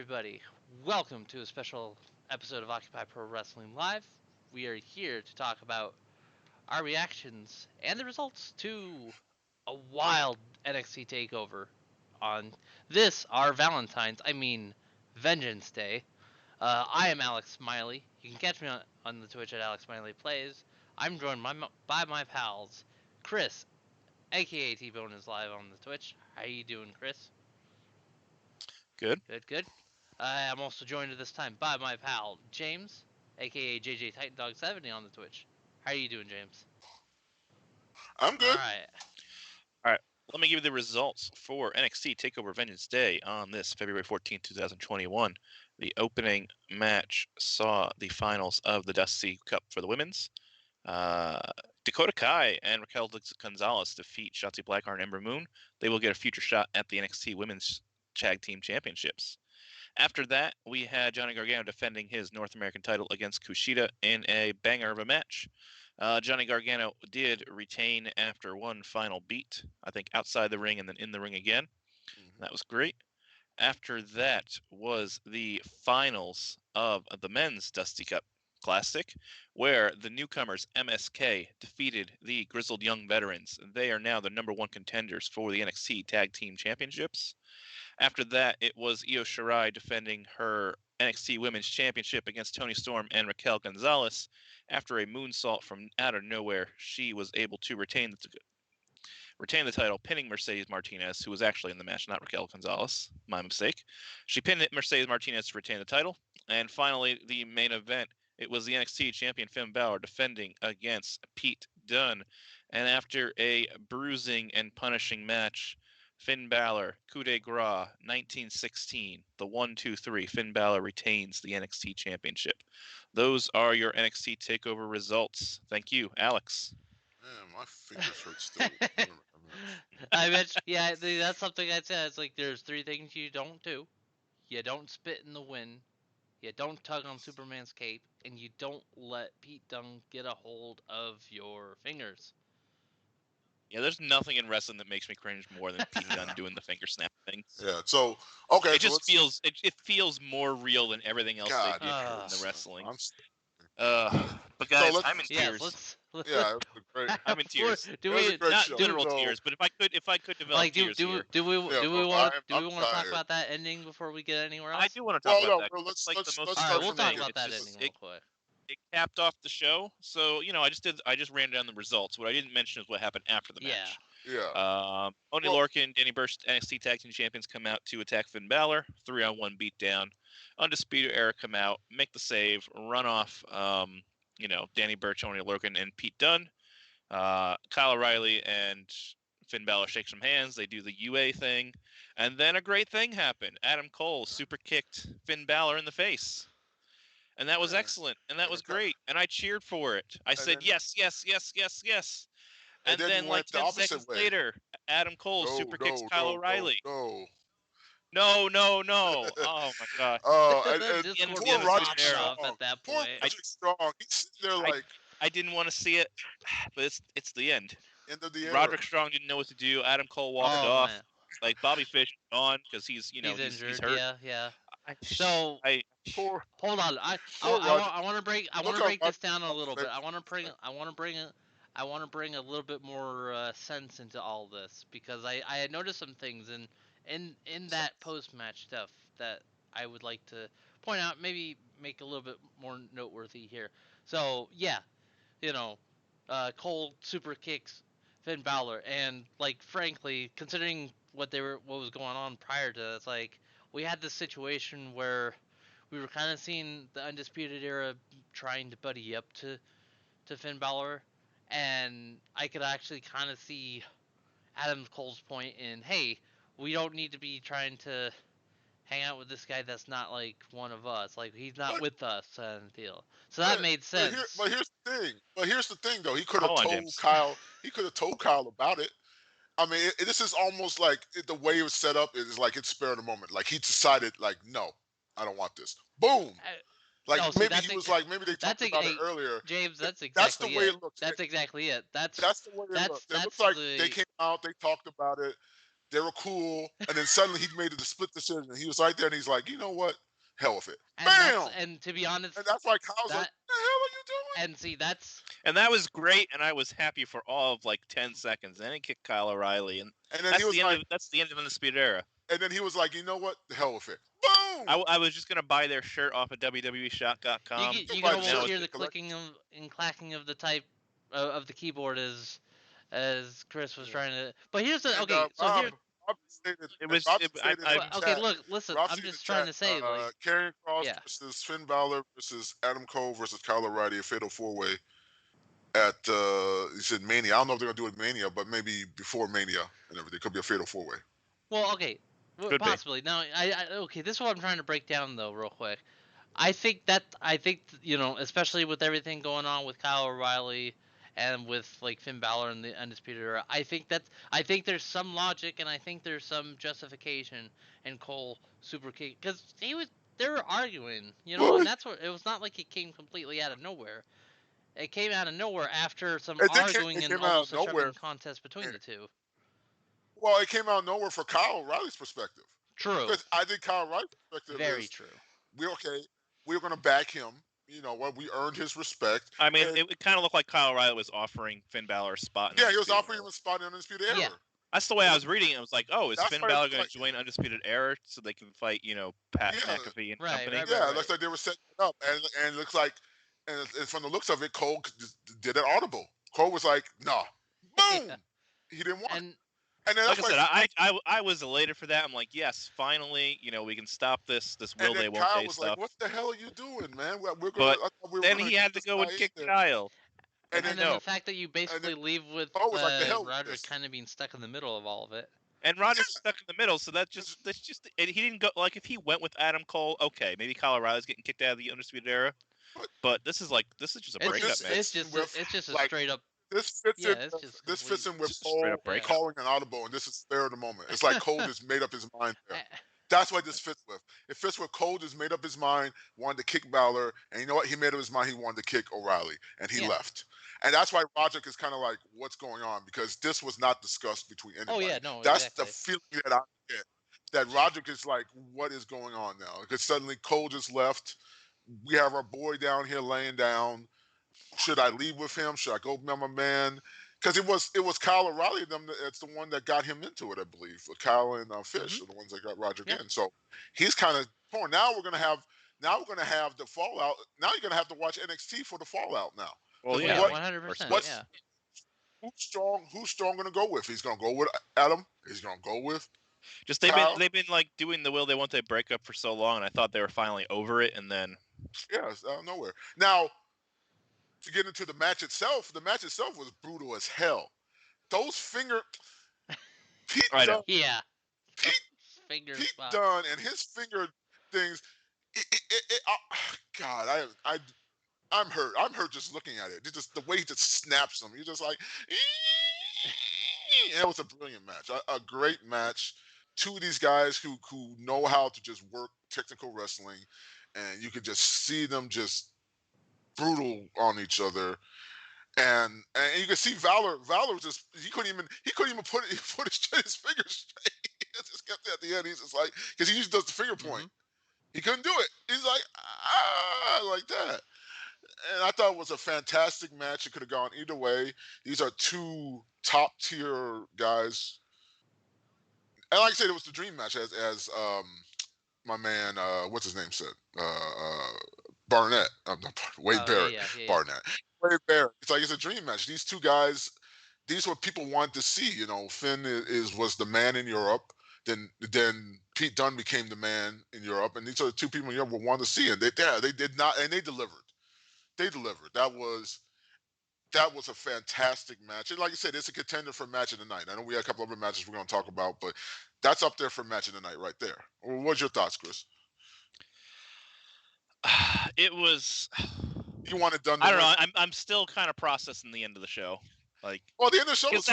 everybody. Welcome to a special episode of Occupy Pro Wrestling Live. We are here to talk about our reactions and the results to a wild NXT Takeover on this, our Vengeance Day. I am Alex Smiley. You can catch me on the Twitch at Alex Smiley Plays. I'm joined by my pals, Chris, aka T-Bone is live on the Twitch. How you doing, Chris? Good. Good. I'm also joined at this time by my pal, James, aka JJ Titan Dog 70 on the Twitch. How are you doing, James? I'm good. Alright. All right. Let me give you the results for NXT Takeover Vengeance Day on this February 14th, 2021. The opening match saw the finals of the Dusty Cup for the women's. Dakota Kai and Raquel Gonzalez defeat Shotzi Blackheart and Ember Moon. They will get a future shot at the NXT Women's Tag Team Championships. After that, we had Johnny Gargano defending his North American title against Kushida in a banger of a match. Johnny Gargano did retain after one final beat, I think outside the ring and then in the ring again. That was great. After that was the finals of the men's Dusty Cup Classic, where the newcomers MSK defeated the Grizzled Young Veterans. They are now the number one contenders for the NXT Tag Team Championships. After that, it was Io Shirai defending her NXT Women's Championship against Toni Storm and Raquel Gonzalez. After a moonsault from out of nowhere, she was able to retain the title, pinning Mercedes Martinez, who was actually in the match, not Raquel Gonzalez. My mistake. She pinned Mercedes Martinez to retain the title. And finally, the main event, it was the NXT champion Finn Balor defending against Pete Dunne. And after a bruising and punishing match, Finn Balor, coup de grace, 1916, the 1-2-3. Finn Balor retains the NXT Championship. Those are your NXT TakeOver results. Thank you, Alex. Man, my fingers hurt still. I bet, yeah, that's something I'd say. It's like there's three things you don't do. You don't spit in the wind, you don't tug on Superman's cape, and you don't let Pete Dunne get a hold of your fingers. Yeah, there's nothing in wrestling that makes me cringe more than Pete Dunne doing the finger snap thing. Yeah, so, okay. It just feels it feels more real than everything else they do in the wrestling. But guys, I'm in tears. Yeah, great. I'm in tears. Do we not literal tears, but if I could develop like tears do we want to talk about that ending before we get anywhere else? I do want to talk about that. Well, let's we'll talk about that ending real quick. It capped off the show, so I just ran down the results. What I didn't mention is what happened after the match. Yeah. Oney Lorcan and Danny Burch, NXT Tag Team Champions, come out to attack Finn Balor. 3-on-1 beatdown. Undisputed Era come out, make the save, run off. Danny Burch, Oney Lorcan, and Pete Dunne. Kyle O'Reilly and Finn Balor shake some hands. They do the UA thing, and then a great thing happened. Adam Cole super kicked Finn Balor in the face. And that was excellent, and that was great, and I cheered for it. I said, yes. And then like 10 seconds later, Adam Cole super kicks Kyle O'Reilly. No. Oh, my God. And poor Roderick Strong. At that point. Roderick Strong. He's there like... I didn't want to see it, but it's the end. End of the era. Roderick Strong didn't know what to do. Adam Cole walked off. Man. Like, Bobby Fish is gone because he's injured. He's hurt. Yeah. Hold on. I want to break this down a little bit. I want to bring a little bit more sense into all this, because I had noticed some things in that post-match stuff that I would like to point out, maybe make a little bit more noteworthy here. So Cole super kicks Finn Balor, and like, frankly, considering what was going on prior to that, it's like we had this situation where we were kind of seeing the Undisputed Era trying to buddy up to Finn Balor, and I could actually kind of see Adam Cole's point in, hey, we don't need to be trying to hang out with this guy that's not like one of us, like he's not with us and feel. So that made sense. But here's the thing though. He could have told Kyle. He could have told Kyle about it. I mean, this is almost like the way it was set up is like it's spare of the moment. Like he decided, like, no, I don't want this. Boom. Maybe he was like, maybe they talked about it earlier. James, that's the way it looks. That's exactly it. That's the way it looks. It looks like they came out, they talked about it. They were cool, and then suddenly he made the split decision. He was right there, and he's like, you know what? Hell with it. Bam! And to be honest, and that's why Kyle's like, the hell are you doing? And see, and that was great, and I was happy for all of like 10 seconds. Then he kicked Kyle O'Reilly, and then that's the end of the Undisputed Era. And then he was like, you know what? The hell with it. Boom! I was just gonna buy their shirt off of WWEshop.com. You can almost hear the clicking and clacking of the type of the keyboard as Chris was trying to. But here's the okay. So here. Okay, look, listen. I'm just trying to say, like, Karrion Kross versus Finn Balor versus Adam Cole versus Kyle O'Reilly, a fatal 4-way at he said Mania. I don't know if they're gonna do it Mania, but maybe before Mania and everything. It could be a fatal 4-way. Well, okay, possibly. Now, okay, this is what I'm trying to break down though, real quick. I think you know, especially with everything going on with Kyle O'Reilly and with like Finn Balor in the Undisputed Era, I think there's some logic and I think there's some justification in Cole super kick because they were arguing, you know, and that's what it was. Not like it came completely out of nowhere. It came out of nowhere after some arguing and almost a shoving contest between the two. Well, it came out of nowhere for Kyle O'Reilly's perspective. True. Because I think Kyle O'Reilly's perspective very true. We're going to back him. You know what? We earned his respect. I mean, it kind of looked like Kyle O'Reilly was offering Finn Balor a spot. Yeah, he was offering him a spot in Undisputed Era. Yeah. That's the way I was reading it. I was like, oh, is Finn Balor going to join Undisputed Era so they can fight, you know, Pat McAfee and company? It looks like they were setting it up. And it looks like, and from the looks of it, Cole did it audible. Cole was like, nah. Boom! Yeah. He didn't want it. And then like I said, I was elated for that. I'm like, yes, finally, you know, we can stop this will they, won't they was stuff. Like, what the hell are you doing, man? Then he had to go and kick Kyle. And then the fact that you basically leave with Roderick kind of being stuck in the middle of all of it. And Roderick's stuck in the middle, so that's just and he didn't go like if he went with Adam Cole, okay, maybe Kyle O'Reilly's getting kicked out of the Undisputed Era. But this is just a breakup match. It's just a straight up. This fits in with Cole calling an audible, and this is spare of the moment. It's like Cole just made up his mind there. That's what this fits with. It fits with Cole just made up his mind, wanted to kick Balor, and you know what? He made up his mind he wanted to kick O'Reilly, and he left. And that's why Roderick is kind of like, what's going on? Because this was not discussed between anybody. Oh, yeah, no, that's the feeling that I get. That Roderick is like, what is going on now? Because suddenly Cole just left. We have our boy down here laying down. Should I leave with him? Should I go with my man? Because it was Kyle O'Reilly. It's the one that got him into it, I believe. Kyle and Fish are the ones that got Roderick in. So he's kind of torn. Now we're gonna have the fallout. Now you're gonna have to watch NXT for the fallout now. Well, yeah, 100%. Who's strong gonna go with? He's gonna go with Adam. He's gonna go with. Just they've been like doing the will they won't they breakup for so long, and I thought they were finally over it, and then it's out of nowhere. Now to get into the match itself was brutal as hell. Those Pete Dunne, Pete Dunne and his finger things. God, I'm hurt. I'm hurt just looking at it. It's just the way he just snaps them. You're just like, it was a brilliant match. A great match. Two of these guys who know how to just work technical wrestling, and you could just see them just brutal on each other. And you can see Valor just he couldn't even put his fingers straight. He just kept it at the end. He's just like, because he usually does the finger point. He couldn't do it. He's like, like that. And I thought it was a fantastic match. It could have gone either way. These are two top tier guys. And like I said, it was the dream match as my man, what's his name said? Barnett. Wade Barrett. Barnett. Wade Barrett. It's like it's a dream match. These two guys, these were people wanted to see. You know, Finn was the man in Europe. Then Pete Dunne became the man in Europe, and these are the two people in Europe we wanted to see, and they did not, and they delivered. They delivered. That was a fantastic match, and like I said, it's a contender for match of the night. I know we had a couple other matches we're going to talk about, but that's up there for match of the night right there. What's your thoughts, Chris? It was. You want it done? I don't know. I'm still kind of processing the end of the show. Like, well, the end of the show is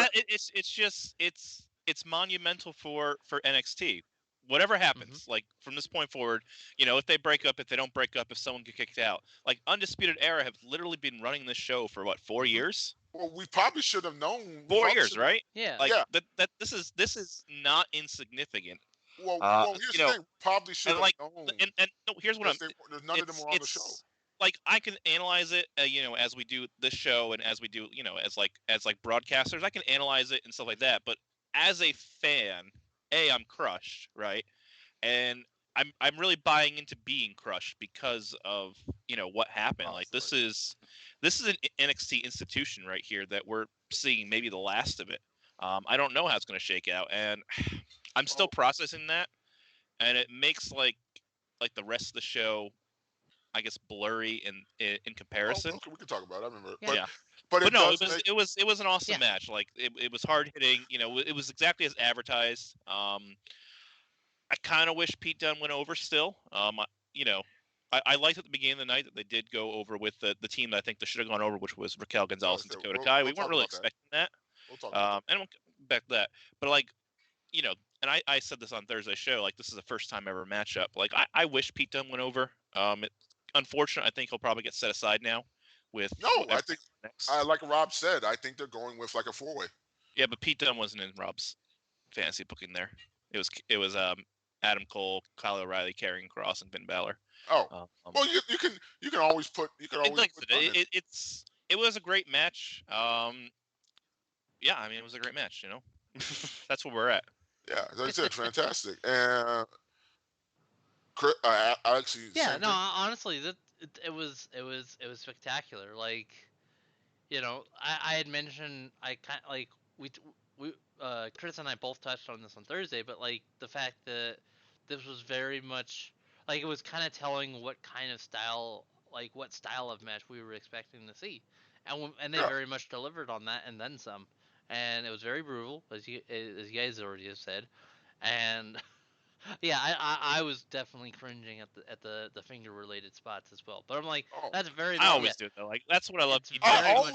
it's monumental for NXT. whatever happens, like from this point forward, if they break up, if they don't break up, if someone get kicked out, like Undisputed Era have literally been running this show for what, 4 years? Well, we probably should have known. 4 years, right? Yeah. Like that. This is not insignificant. Well, here's the thing. Probably should have known. And no, here's what none of them were on the show. Like I can analyze it, as we do this show and as we do, as broadcasters, I can analyze it and stuff like that. But as a fan, I'm crushed, right? And I'm really buying into being crushed because of what happened. Like this is an NXT institution right here that we're seeing maybe the last of it. I don't know how it's going to shake out, and I'm still processing that, and it makes like the rest of the show, I guess, blurry in comparison. Okay, we can talk about it. I remember. Yeah. But no, it was an awesome match. Like it was hard hitting. It was exactly as advertised. I kind of wish Pete Dunne went over still. I liked at the beginning of the night that they did go over with the team that I think they should have gone over, which was Raquel Gonzalez and Dakota Kai. We weren't really expecting that. We'll talk about and we'll back to that. But and I said this on Thursday's show, like this is a first time ever matchup. Like I wish Pete Dunne went over. Unfortunately, I think he'll probably get set aside now. I think like Rob said, I think they're going with like a 4-way. Yeah, but Pete Dunne wasn't in Rob's fantasy booking there. It was Adam Cole, Kyle O'Reilly, Karrion Kross, and Finn Balor. Oh, well, you can always put it was a great match. Yeah, I mean it was a great match. That's where we're at. Yeah, as I said, fantastic. And honestly, it was spectacular. Like, I had mentioned Chris and I both touched on this on Thursday, but like the fact that this was very much like it was kind of telling what kind of style, like what style of match we were expecting to see, and they very much delivered on that and then some. And it was very brutal, as you guys already have said, and yeah, I was definitely cringing at the finger related spots as well. But I'm like, that's very. I always do though. Like that's what I love.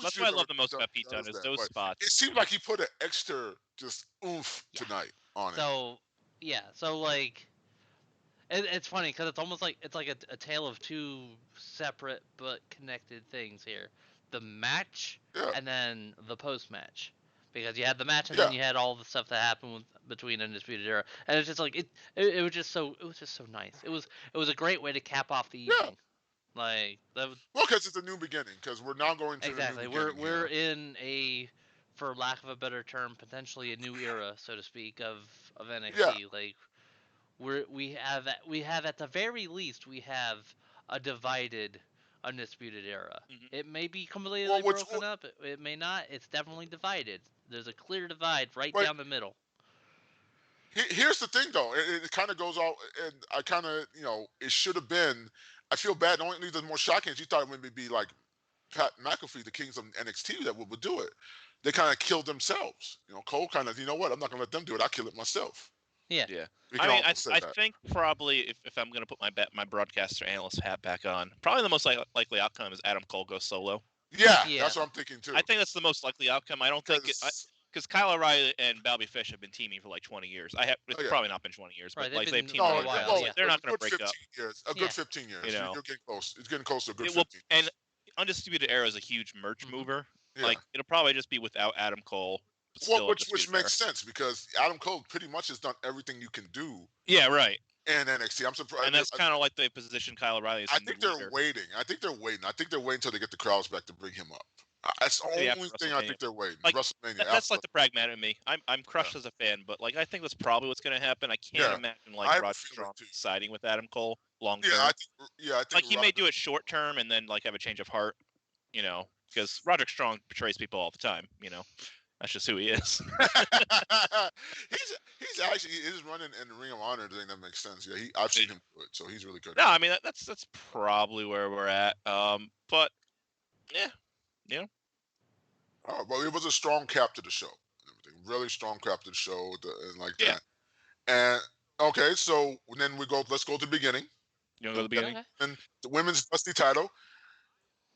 That's what I love the most about Pete Dunne is those spots. It seems like he put an extra just oomph tonight on it. So like, it's funny because it's almost like it's like a tale of two separate but connected things here: the match and then the post match. Because you had the match and then you had all the stuff that happened between Undisputed Era, and it's just like it was just so nice. It was a great way to cap off the evening. Like that was, because it's a new beginning. Because we're now going to exactly. We're in a, for lack of a better term, potentially a new era, so to speak, of NXT. Yeah. Like we have at the very least we have a divided Undisputed Era. Mm-hmm. It may be completely broken up. It may not. It's definitely divided. There's a clear divide down the middle. Here's the thing, though. It kind of goes all, and I kind of, it should have been. I feel bad. The only thing that's more shocking is you thought it would be like Pat McAfee, the Kings of NXT, that would do it. They kind of killed themselves. Cole kind of, I'm not going to let them do it. I'll kill it myself. Yeah. I mean, I think probably if I'm going to put my broadcaster analyst hat back on, probably the most likely outcome is Adam Cole goes solo. Yeah, that's what I'm thinking too. I think that's the most likely outcome. I don't think because Kyle O'Reilly and Bobby Fish have been teaming for like 20 years. It's probably not been 20 years, but like they've teamed for a while. They're not going to break up. A good 15 years. You're getting close. It's getting close to a good 15 years. And Undisputed Era is a huge merch mover. Yeah. Like it'll probably just be without Adam Cole. Which makes sense because Adam Cole pretty much has done everything you can do. Yeah, right. And NXT, I'm surprised. And that's kind of like they position Kyle O'Reilly as I think they're waiting. I think they're waiting until they get the crowds back to bring him up. That's the only thing I think they're waiting. Like, WrestleMania. That's like the pragmatic in me. I'm crushed as a fan, but like I think that's probably what's going to happen. I can't imagine like Roger Strong siding with Adam Cole long term. I think like he may do it short term and then like have a change of heart. Because Roderick Strong betrays people all the time. That's just who he is. he's actually his running in the Ring of Honor thing that makes sense. Yeah, I've seen him do it, so he's really good. No, I mean that's probably where we're at. But yeah. Oh, well, it was a strong cap to the show. Really strong cap to the show, and like that. And okay, so then let's go to the beginning. You want to go to the beginning? And the women's dusty title.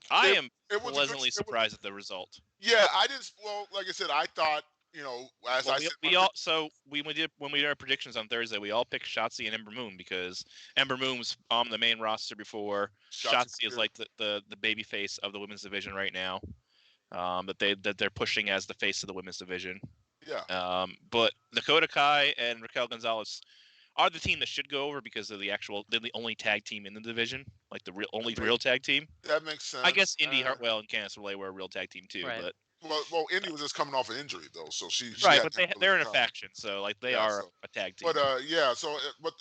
I am pleasantly surprised at the result. Yeah, I didn't. Well, like I said, I thought as I said, when we did our predictions on Thursday, we all picked Shotzi and Ember Moon because Ember Moon was on the main roster before. Shotzi is like the baby face of the women's division right now. That they're pushing as the face of the women's division. Yeah. But Dakota Kai and Raquel Gonzalez are the team that should go over because they're the only tag team in the division, like the real tag team. That makes sense. I guess Indy Hartwell and Candice LeRae were a real tag team too, right. but well, Indy was just coming off an injury though, so she right, but they're in a faction, so like they are a tag team. But but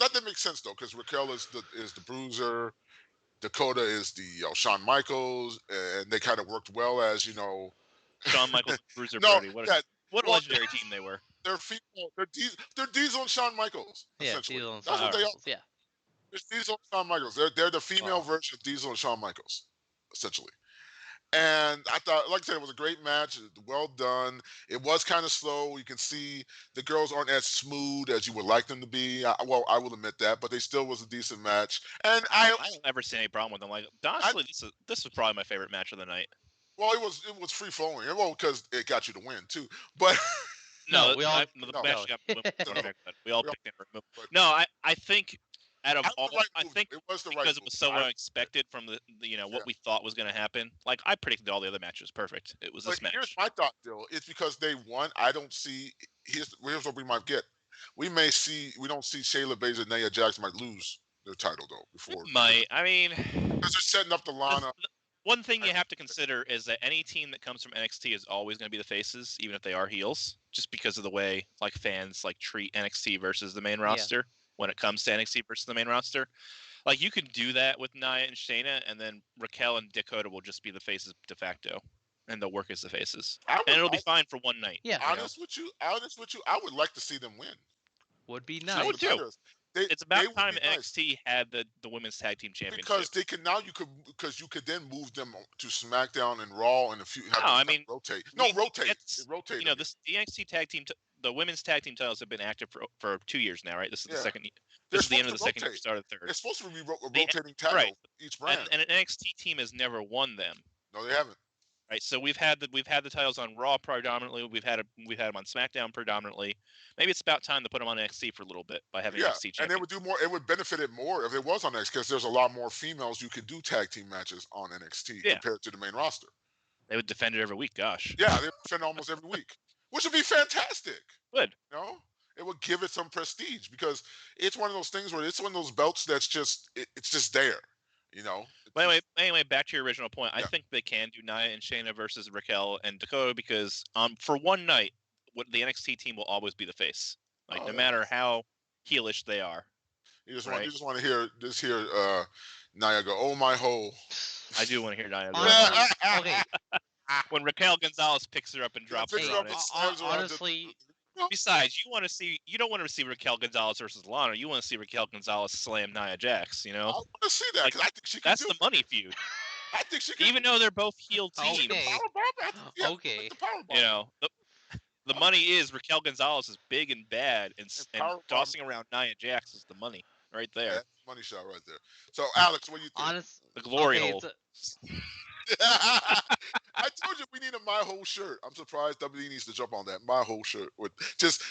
that didn't make sense though, because Raquel is the bruiser, Dakota is the Shawn Michaels, and they kind of worked well as Shawn Michaels, Bruiser Brody. What a legendary team they were. They're female. They're Diesel and Shawn Michaels. Essentially. Diesel and That's what they are. Yeah. It's Diesel and Shawn Michaels. They're the female version of Diesel and Shawn Michaels, essentially. And I thought, like I said, it was a great match. Well done. It was kind of slow. You can see the girls aren't as smooth as you would like them to be. I will admit that, but they still was a decent match. And I don't ever see any problem with them. Like honestly, this was probably my favorite match of the night. Well, it was free flowing. Well, because it got you to win too. But we all picked it. No, I think out of all, I think it was the right because it was so unexpected from the what we thought was going to happen. Like I predicted all the other matches perfect. It was this match. Here's my thought, Bill. It's because they won. I don't see. Here's what we might get. We don't see Shayna Baszler and Nia Jax might lose their title though before. It might. I mean, because they're setting up the lineup. One thing you have to consider is that any team that comes from NXT is always going to be the faces, even if they are heels, just because of the way like fans like treat NXT versus the main roster when it comes to NXT versus the main roster. Like you can do that with Nia and Shayna, and then Raquel and Dakota will just be the faces de facto, and they'll work as the faces, and it'll be fine for one night. Yeah. Honest with you, I would like to see them win. Would be nice. I would too. It's about time NXT had the women's tag team championship because you could then move them to SmackDown and Raw and rotate. Rotate. The NXT tag team, the women's tag team titles have been active for 2 years now, right? This is the second. This is the end of the second year, start of the third. It's supposed to be rotating titles each brand. And an NXT team has never won them. No, they haven't. Right, so we've had the titles on Raw predominantly. We've had them on SmackDown predominantly. Maybe it's about time to put them on NXT for a little bit by having NXT champion. And it would do more. It would benefit it more if it was on NXT because there's a lot more females you could do tag team matches on NXT compared to the main roster. They would defend it every week. Gosh. Yeah, they would defend almost every week, which would be fantastic. Good. It would give it some prestige because it's one of those things where it's one of those belts that's just it's just there. But anyway, back to your original point. I think they can do Nia and Shayna versus Raquel and Dakota because for one night, the NXT team will always be the face. Like no matter how heelish they are. You just want to hear Nia go, "Oh my hole." I do want to hear Nia go. Okay. When Raquel Gonzalez picks her up and drops her on it. Honestly. Besides, you don't want to see Raquel Gonzalez versus Lana. You want to see Raquel Gonzalez slam Nia Jax. I want to see that because I think she can. That's the money feud. I think she can. Even though they're both heel teams. Okay. The money is Raquel Gonzalez is big and bad, and tossing around Nia Jax is the money right there. Yeah, money shot right there. So, Alex, what do you think? The glory hole. I told you we need a My Whole shirt. I'm surprised WWE needs to jump on that My Whole shirt with just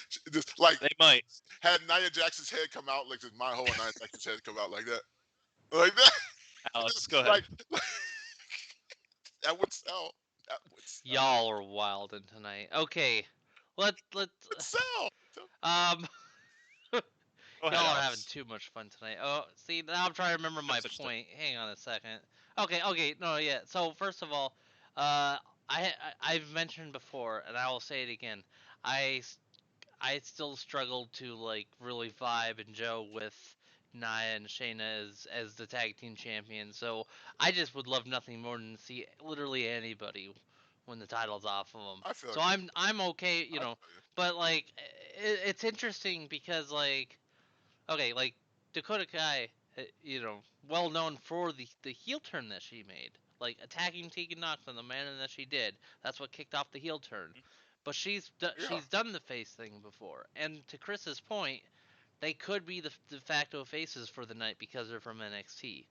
like they might had Nia Jax's head come out like My Whole and Nia Jax's head come out like that. Alex, go ahead. That would sell. Y'all are wilding tonight. Okay, let's sell. Y'all are having too much fun tonight. Oh, see, now I'm trying to remember my point. Hang on a second. Okay, no, yeah. So first of all, I've mentioned before, and I will say it again. I still struggle to like really vibe and gel with Nia and Shayna as the tag team champions. So I just would love nothing more than to see literally anybody win the titles off of them. So I'm okay, but like it's interesting because like Dakota Kai, well known for the heel turn that she made, like attacking Tegan Nox in the manner that she did. That's what kicked off the heel turn. But she's done the face thing before. And to Chris's point, they could be the de facto faces for the night because they're from NXT.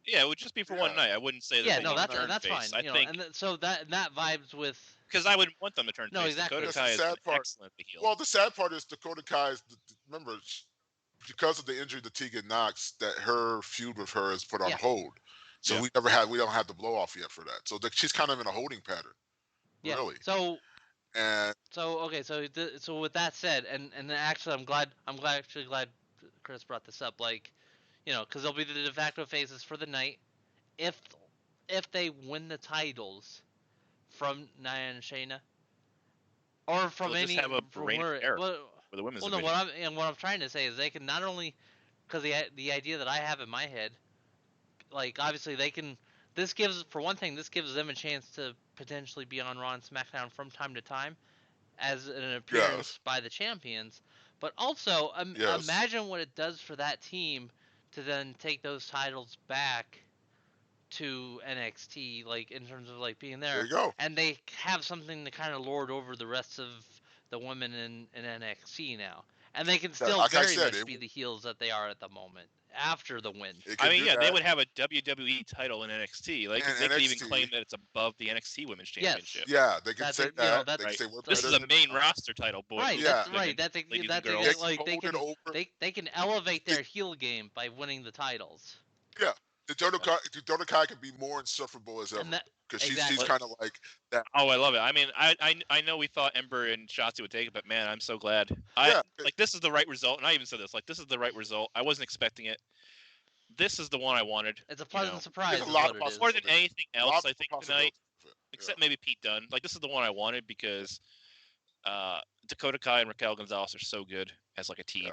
Yeah, it would just be for one night. I wouldn't say that yeah, they no, need to turn that's face. fine. I think, and so that vibes with. because I wouldn't want them to turn No, face. exactly. Dakota Kai is an excellent heel. Well, the sad part is Dakota Kai is, remember, because of the injury to Tegan Knox, that her feud with her is put on hold. So we don't have the blow off yet for that. So she's kind of in a holding pattern. Yeah. Really. So okay. So with that said, and actually I'm glad Chris brought this up. Like, because they'll be the de facto faces for the night. If they win the titles from Nia and Shayna, or from any, just have a from where, for the women's division. What I'm trying to say is they can not only, because the idea that I have in my head, like obviously they can. This gives them a chance to potentially be on Raw and SmackDown from time to time as an appearance by the champions. But also, imagine what it does for that team to then take those titles back to NXT, like in terms of like being there. There you go. And they have something to kind of lord over the rest of the women in NXT now. And they can still very much be the heels that they are at the moment after the win. I mean, they would have a WWE title in NXT. Like they could even claim that it's above the NXT Women's Championship. Yes. Yeah, they can say that. They can say this is a main roster title, boys. Right. That's right. That's like they can elevate their heel game by winning the titles. Yeah. Dakota Kai can be more insufferable as ever because she's kind of like that. Oh, I love it. I mean, I know we thought Ember and Shotzi would take it, but man, I'm so glad. Like this is the right result, and I even said this. Like this is the right result. I wasn't expecting it. This is the one I wanted. It's a pleasant surprise. More than anything else, I think tonight, except maybe Pete Dunne. Like this is the one I wanted because Dakota Kai and Raquel Gonzalez are so good as like a team.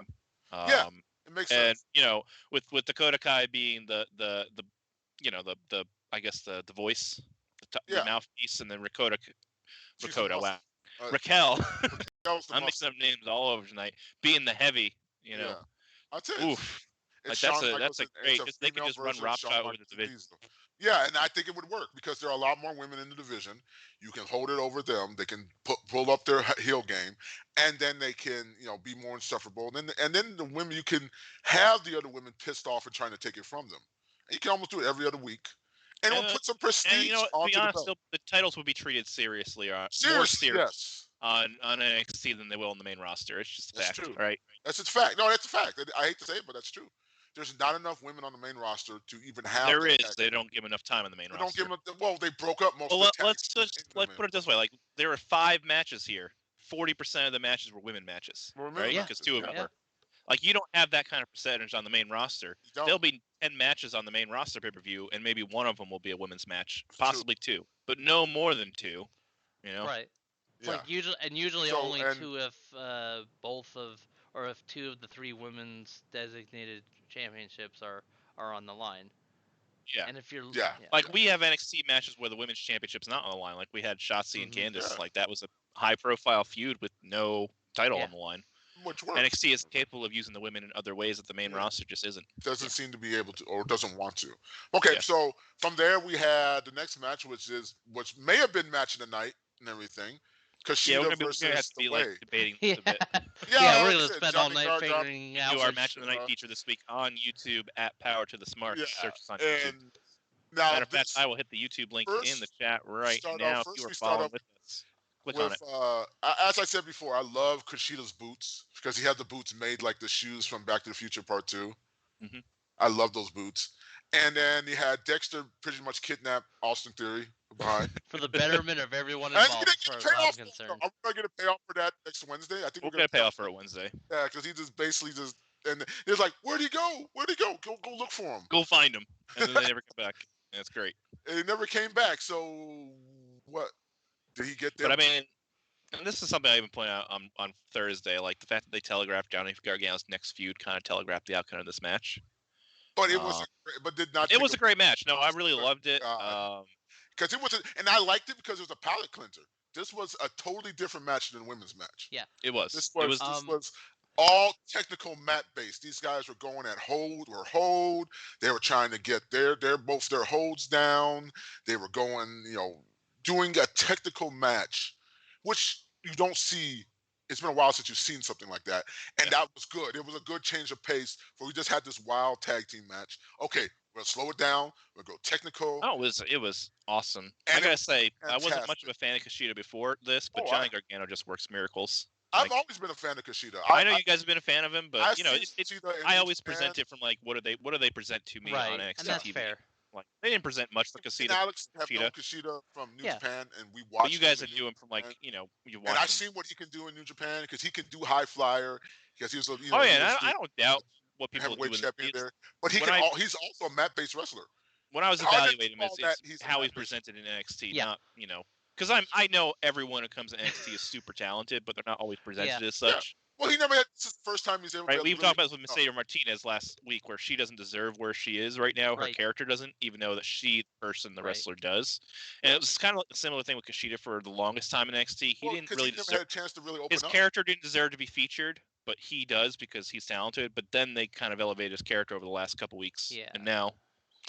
It makes sense. And with Dakota Kai being the I guess the voice, the mouthpiece, and then Raquel. I'm mixing up names all over tonight. Being the heavy, I'll tell you. Oof. Like that's a great. They could just run Rafa over the division. Yeah, and I think it would work because there are a lot more women in the division. You can hold it over them. They can pull up their heel game, and then they can, be more insufferable. And then the women, you can have the other women pissed off and trying to take it from them. And you can almost do it every other week, and it will put some prestige. And to be honest, the titles would be treated seriously, more serious on NXT than they will on the main roster. It's just a fact, true. Right? That's a fact. No, that's a fact. I hate to say it, but that's true. There's not enough women on the main roster to even have. There is. They don't give enough time on the main roster. They broke up most of the time. Let's put it this way. Like there were 5 matches here. 40% of the matches were women matches, right? Because 2 of them were. Like you don't have that kind of percentage on the main roster. There'll be 10 matches on the main roster pay-per-view, and maybe one of them will be a women's match, possibly 2, but no more than 2. Right. Yeah. Like usually only 2 if if 2 of the 3 women's designated championships are on the line. Yeah. And if you're we have NXT matches where the women's championship's not on the line. Like we had Shotzi and Candice. Like that was a high profile feud with no title on the line. Which works. NXT is capable of using the women in other ways that the main roster just isn't. Doesn't seem to be able to, or doesn't want to. Okay, so from there we had the next match, which may have been match of the night and everything. Kushida we're gonna have to be like debating this a bit. We're gonna spend all night figuring out. Do our match of the night feature this week on YouTube at Power to the Smart. Search us on YouTube. Now, matter of fact, I will hit the YouTube link in the chat right now if you are following with us. Click on it. As I said before, I love Kushida's boots because he had the boots made like the shoes from Back to the Future Part 2. Mm-hmm. I love those boots. And then he had Dexter pretty much kidnap Austin Theory behind. For the betterment of everyone involved, as far as I'm concerned. Are we going to get a payoff for that next Wednesday? I think we're going to pay off for it Wednesday. Yeah, because he just basically and he's like, where'd he go? Where'd he go? Go look for him. Go find him. And then they never come back. That's great. And he never came back. So what? Did he get there? But I mean, and this is something I even pointed out on Thursday, like the fact that they telegraphed Johnny Gargano's next feud kind of telegraphed the outcome of this match. But it was, did not. It was a great match. No, I really loved it. Because it was, and I liked it because it was a palate cleanser. This was a totally different match than the women's match. Yeah, it was. This was all technical mat based. These guys were going at hold. They were trying to get both their holds down. They were going, doing a technical match, which you don't see. It's been a while since you've seen something like that. And that was good. It was a good change of pace where we just had this wild tag team match. Okay, We're gonna slow it down. We're gonna go technical. Oh, it was awesome. And I gotta say, I wasn't fantastic. much of a fan of Kushida before this, but Johnny Gargano just works miracles. I've always been a fan of Kushida. I know you guys have been a fan of him, but you know, I always present it from like what do they present to me on NXT and that's TV? Fair. Like they didn't present much for Kushida. Alex have known Kushida from New Japan, and we watched. But you guys have knew him from like you watch. And I've seen what he can do in New Japan because he can do high flyer. Because he was I don't doubt what people do champion there. But he's also a mat-based wrestler. When I was evaluating him, it's how he's presented in NXT, not because I know everyone who comes to NXT is super talented, but they're not always presented as such. Well, he never had. This is the first time he's ever. Right, we've talked about this with Mercedes Martinez last week, where she doesn't deserve where she is right now. Her character doesn't, even though that the wrestler, does. And it was kind of like a similar thing with Kushida for the longest time in NXT. He didn't really deserve. Had a chance to really open his character didn't deserve to be featured, but he does because he's talented. But then they kind of elevated his character over the last couple weeks, and now,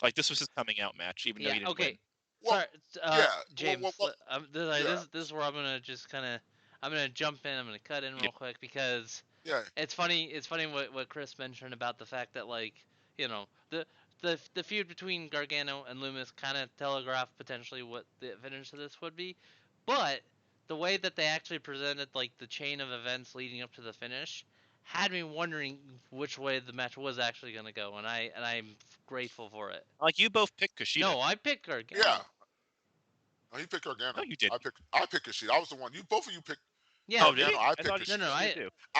like this was his coming out match, even though he didn't win. Well, James, this is where I'm gonna just I'm gonna jump in. I'm gonna cut in real quick because it's funny. It's funny what Chris mentioned about the fact that the feud between Gargano and Lumis kind of telegraphed potentially what the finish of this would be, but the way that they actually presented like the chain of events leading up to the finish had me wondering which way the match was actually gonna go, and I'm grateful for it. Like you both picked Kushida. No, I picked Gargano. Yeah. No, he picked Gargano. No, you did. I picked Kushida. I was the one. Both of you picked. Yeah. Oh, did he? I picked Kushida. I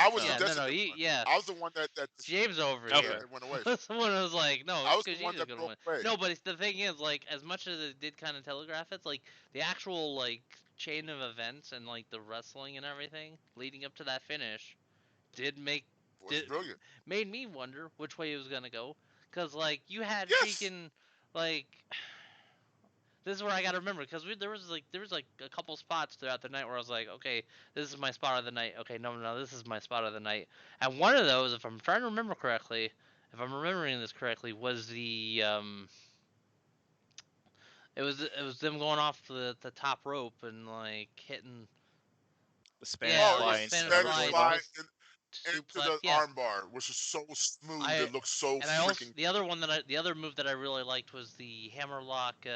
was I was the one that James over here. Went away. That's the one I was like, no, I was the one that broke away. No, but the thing is, like, as much as it did kind of telegraph it, like the actual like chain of events and like the wrestling and everything leading up to that finish brilliant. Made me wonder which way it was gonna go, because like you had freaking like. This is where I gotta remember, because there was like a couple spots throughout the night where I was like, okay, this is my spot of the night. Okay, no, this is my spot of the night. And one of those, if I'm trying to remember correctly, if I'm remembering this correctly, was the it was them going off the top rope and like hitting the Spanish slide into the armbar, which is so smooth. It looks so freaking. The other move that I really liked was the hammerlock.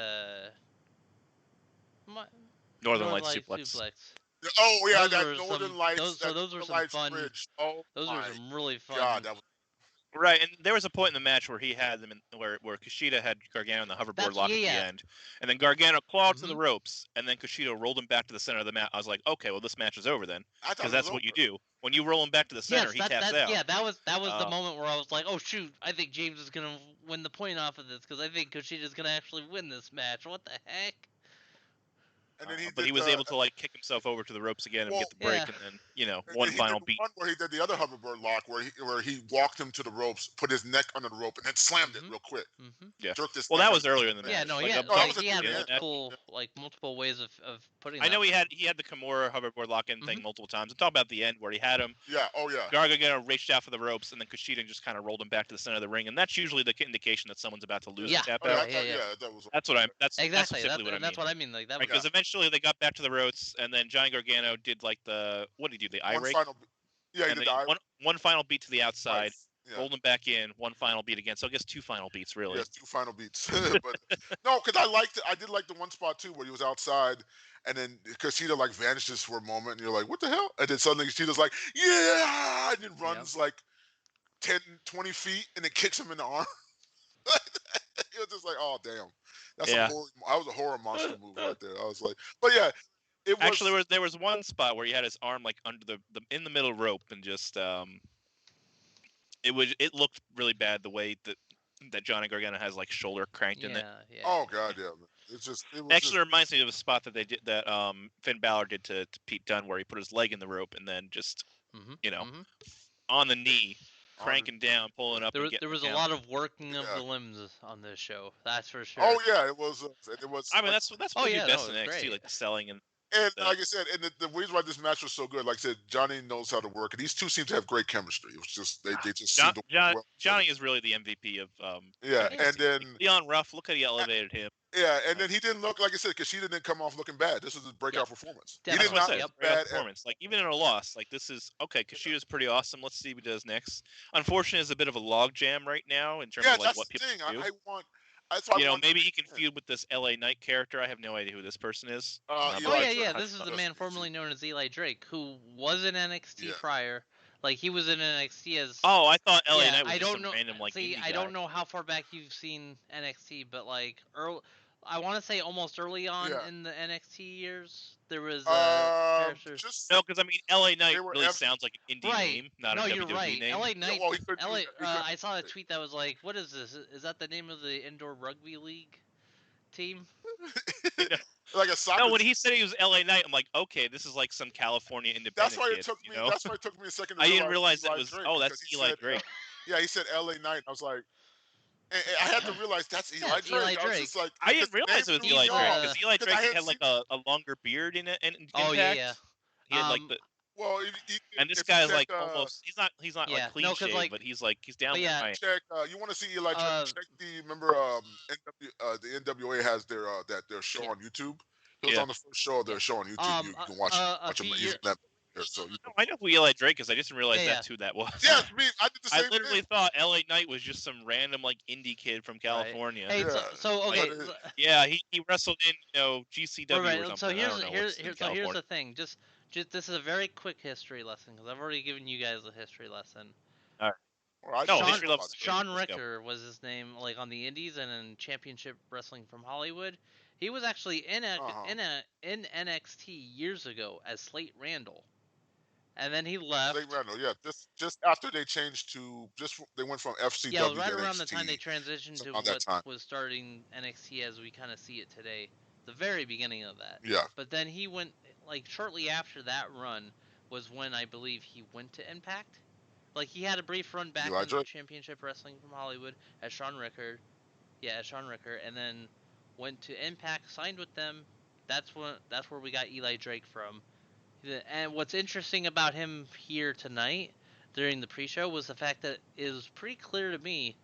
Northern Lights suplex. Oh yeah, that Northern Lights. Those were some fun. Oh, those were some really fun. God, that was. Right, and there was a point in the match where he had them where Kushida had Gargano in the hoverboard lock at the end, and then Gargano clawed to the ropes, and then Kushida rolled him back to the center of the mat. I was like, okay, well this match is over then, because that's what you do when you roll him back to the center. He taps out. Yeah, that was the moment where I was like, oh shoot, I think James is gonna win the point off of this because I think Kushida's gonna actually win this match. What the heck? And then but he was able to like kick himself over to the ropes again and get the break, and then one final beat. One where he did the other hoverboard lock, where he walked him to the ropes, put his neck under the rope, and then slammed it real quick. Yeah. Well, that was earlier in the match. Yeah, no, he had multiple ways of putting. I know he had the Kimura hoverboard lock in thing multiple times. I'm talking about the end where he had him. Yeah. Oh yeah. Gargano reached out for the ropes, and then Kushida just kind of rolled him back to the center of the ring, and that's usually the indication that someone's about to lose the tap out. That's what That's exactly what I mean. That's what I mean. Like that. Because eventually they got back to the ropes, and then Johnny Gargano did like what did he do? The eye rake. He did the eye. One final beat to the outside. Rolled him back in. One final beat again. So I guess two final beats, really. Yes, two final beats. But no, because I did like the one spot too where he was outside, and then Kushida like vanishes for a moment, and you're like, what the hell? And then suddenly Kushida's like, yeah, and then runs like 10, 20 feet, and then kicks him in the arm. It was just like, oh damn, that was a horror monster move right there. I was like, but yeah. Actually, there was one spot where he had his arm like under the in the middle rope, and just it looked really bad the way that Johnny Gargano has like shoulder cranked in it. Yeah. Oh god, yeah. It reminds me of a spot that they did that Finn Balor did to Pete Dunne, where he put his leg in the rope and then just on the knee, cranking down, pulling up. There was a lot of working of the limbs on this show. That's for sure. Oh yeah, it was. I mean, that's what they do best in NXT, like the selling and. And like I said, and the reason why this match was so good, like I said, Johnny knows how to work, and these two seem to have great chemistry. It was just they just seem to work well. Johnny is really the MVP of and then Leon Ruff. Look how he elevated him. Yeah, and then he didn't look like I said because she didn't come off looking bad. This was a breakout performance. He did not look bad performance. Like even in a loss, like this is okay. Kushida's pretty awesome. Let's see what he does next. Unfortunately, it's a bit of a log jam right now in terms of like what people do. maybe he can feud with this LA Knight character. I have no idea who this person is. This is the man formerly known as Eli Drake, who was in NXT prior. Like, he was in NXT as... Oh, I thought LA Knight was just some random, indie guy. I don't know how far back you've seen NXT, but, like, I want to say almost early on in the NXT years, there was characters... No, because, LA Knight really sounds like an indie name, not a WWE name. LA Knight... I saw a tweet that was like, what is this? Is that the name of the indoor rugby league team? Like a soccer. No, when he said he was LA Knight, I'm like, okay, this is like some California independent. That's why it took me. That's why it took me a second. I didn't realize that was. That's Eli Drake. Yeah, he said LA Knight. I was like, I had to realize that's Eli Drake. Eli Drake. I was just like, I didn't realize it was Eli Drake because Eli Drake had like a longer beard in it. Oh yeah. He had like the. Well, and this guy's like almost. He's not like clean shaved, but he's down there. Yeah. Check. You want to see Eli Drake? Check the. Remember, the NWA has their show on YouTube. He was on the first show of their show on YouTube. You can watch him using that. So I know who Eli Drake is. I just didn't realize that's who that was. Yeah, me. I did the same I literally thought LA Knight was just some random like indie kid from California. Hey, okay. Yeah, he wrestled in GCW or something. So here's the thing. Just this is a very quick history lesson because I've already given you guys a history lesson. All right. Sean Ricker was his name, like on the Indies and in Championship Wrestling from Hollywood. He was actually in NXT years ago as Slate Randall, and then he left. Slate Randall, yeah. Just after they changed to they went from FCW. Yeah, it was right around the time they transitioned to what was starting NXT as we kind of see it today. The very beginning of that. Yeah. But then he went like shortly after that run was when I believe he went to Impact. Like he had a brief run back in Championship Wrestling from Hollywood as Sean Ricker. Yeah, as Sean Ricker, and then went to Impact, signed with them. That's where we got Eli Drake from. And what's interesting about him here tonight during the pre-show was the fact that it was pretty clear to me,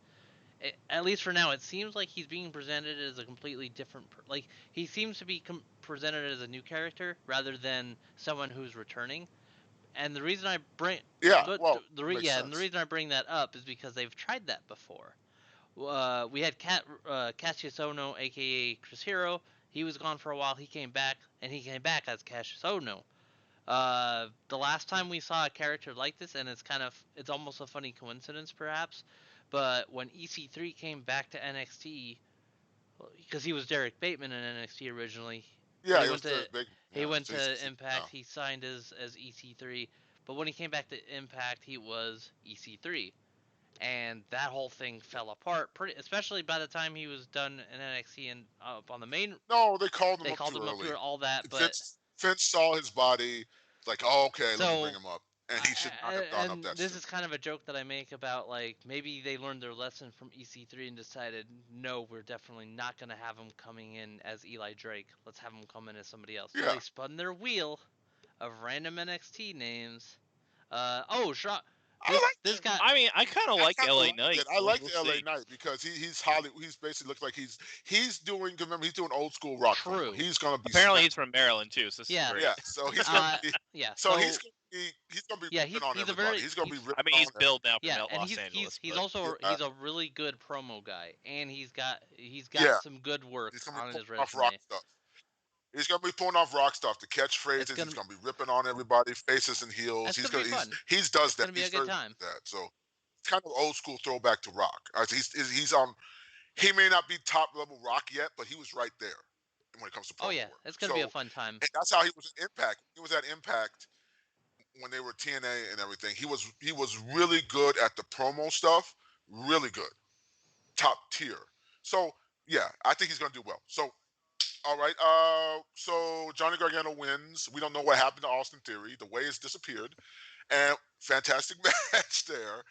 at least for now, it seems like he's being presented as a completely different. Like he seems to be presented as a new character rather than someone who's returning. And the reason I bring the reason I bring that up is because they've tried that before. We had Cassius Ohno, aka Chris Hero. He was gone for a while. He came back, and he came back as Cassius Ohno. The last time we saw a character like this, and it's almost a funny coincidence, perhaps, but when EC3 came back to NXT, because he was Derek Bateman in NXT originally. Yeah, he went to Impact. He signed as EC3, but when he came back to Impact, he was EC3. And that whole thing fell apart, especially by the time he was done in NXT and up on the main. No, they called him up through all that, but Vince saw his body, like, oh, okay, let me bring him up, and he should not have gone up that. This is kind of a joke that I make about like maybe they learned their lesson from EC3 and decided, no, we're definitely not going to have him coming in as Eli Drake. Let's have him come in as somebody else. So they spun their wheel of random NXT names. This guy. I mean, I kind of like LA Knight. I like the LA Knight because he's Hollywood. He's basically looks like he's doing. Remember, he's doing old school rock. True. He's gonna be. Apparently, he's from Maryland too. So this is great. Yeah. So he's gonna be. So he's gonna be. Ripping on everybody. He's gonna be. I mean, he's billed now from Los Angeles. He's also he's a really good promo guy, and he's got some good work on his resume. He's gonna be pulling off rock stuff, the catchphrases. He's gonna be ripping on everybody, faces and heels. He does that. It's gonna be a good time. So it's kind of old school throwback to rock. He's on. He may not be top level rock yet, but he was right there when it comes to promo work. It's gonna be a fun time. And that's how he was in Impact. He was at Impact when they were TNA and everything. He was really good at the promo stuff. Really good, top tier. So yeah, I think he's gonna do well. So. All right. So Johnny Gargano wins. We don't know what happened to Austin Theory. The way it's disappeared, and fantastic match there.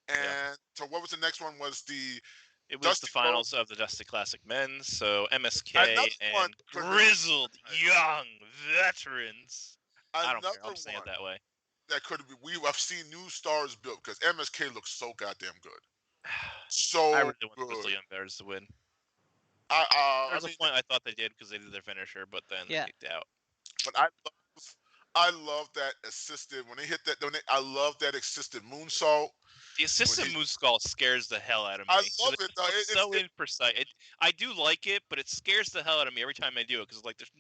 And so, what was the next one? It was the finals of the Dusty Classic Men's. So MSK and grizzled young veterans. I don't care. I'm saying it that way. That could be. I've seen new stars built because MSK looks so goddamn good. So I really want the Grizzled Young Veterans to win. There was a point I thought they did because they did their finisher, but then they kicked out. But I love that assisted when they hit that. I love that assisted moonsault. The assisted moonsault scares the hell out of me. I love it. Though. It's so imprecise. I do like it, but it scares the hell out of me every time I do it because like there's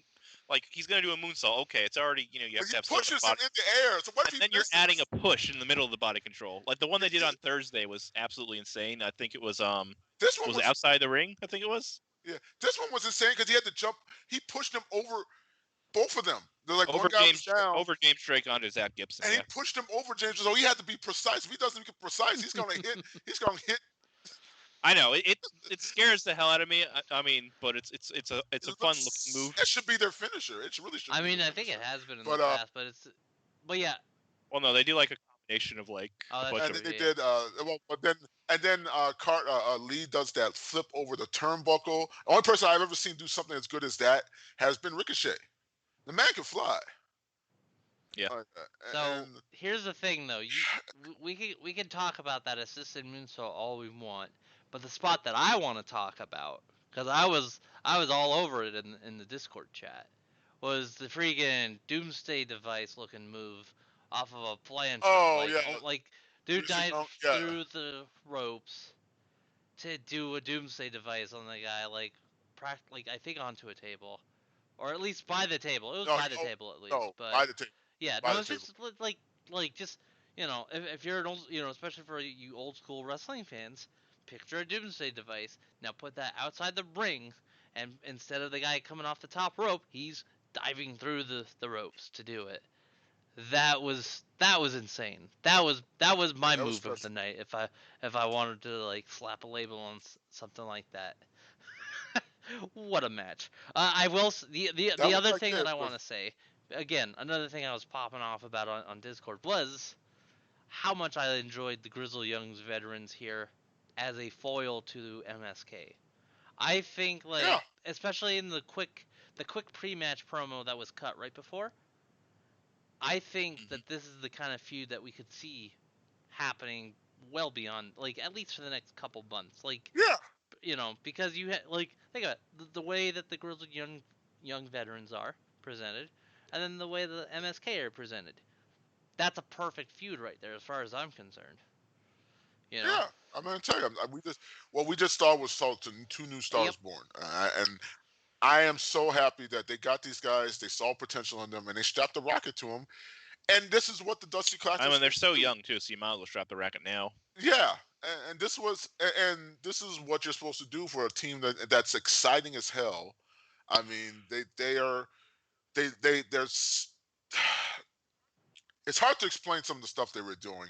like he's gonna do a moonsault. Okay, it's already you have to have so much body. Pushes him in the air. So what if and then you're adding a push in the middle of the body control. Like the one they did on Thursday was absolutely insane. I think it was this one was outside the ring. I think it was. Yeah, this one was insane because he had to jump. He pushed him over. Both of them. They're like over one guy James, was down. Over James Drake onto Zach Gibson. And he pushed him over James. So he had to be precise. If he doesn't get precise, he's gonna hit. He's gonna hit. I know it scares the hell out of me. I mean, but it's a fun looking move. It should be their finisher. It really should. I mean, I think it has been in the past, but yeah. Well, no, they do like a combination of like. Oh, and they did. Lee does that flip over the turnbuckle. The only person I've ever seen do something as good as that has been Ricochet. The man can fly. Yeah. So here's the thing, though. We can talk about that assisted moonsault all we want, but the spot that I want to talk about, because I was all over it in the Discord chat, was the freaking Doomsday Device looking move off of a plancha. Oh yeah. Like dude dived through the ropes to do a Doomsday Device on the guy, like I think onto a table. Or at least by the table. It was by the table at least. No, but by the table. Yeah, no, it's just like just if you're an old, especially for you old school wrestling fans, picture a Doomsday Device. Now put that outside the ring, and instead of the guy coming off the top rope, he's diving through the ropes to do it. That was insane. That was my move of the night. If I wanted to like slap a label on something like that. What a match! I will. The other thing that I want to say, again, another thing I was popping off about on Discord was how much I enjoyed the Grizzled Young's veterans here as a foil to MSK. I think especially in the quick pre-match promo that was cut right before, I think that this is the kind of feud that we could see happening well beyond, like at least for the next couple months. Like because you think about it, the way that the Grizzled young veterans are presented, and then the way the MSK are presented. That's a perfect feud right there, as far as I'm concerned. Yeah, I'm gonna tell you, we just saw was two new stars born, and I am so happy that they got these guys. They saw potential in them, and they strapped the rocket to them. And this is what the Dusty Classic. I mean, they're so young too, so you might as well strap the racket now. Yeah, and this is what you're supposed to do for a team that's exciting as hell. I mean, they're it's hard to explain some of the stuff they were doing.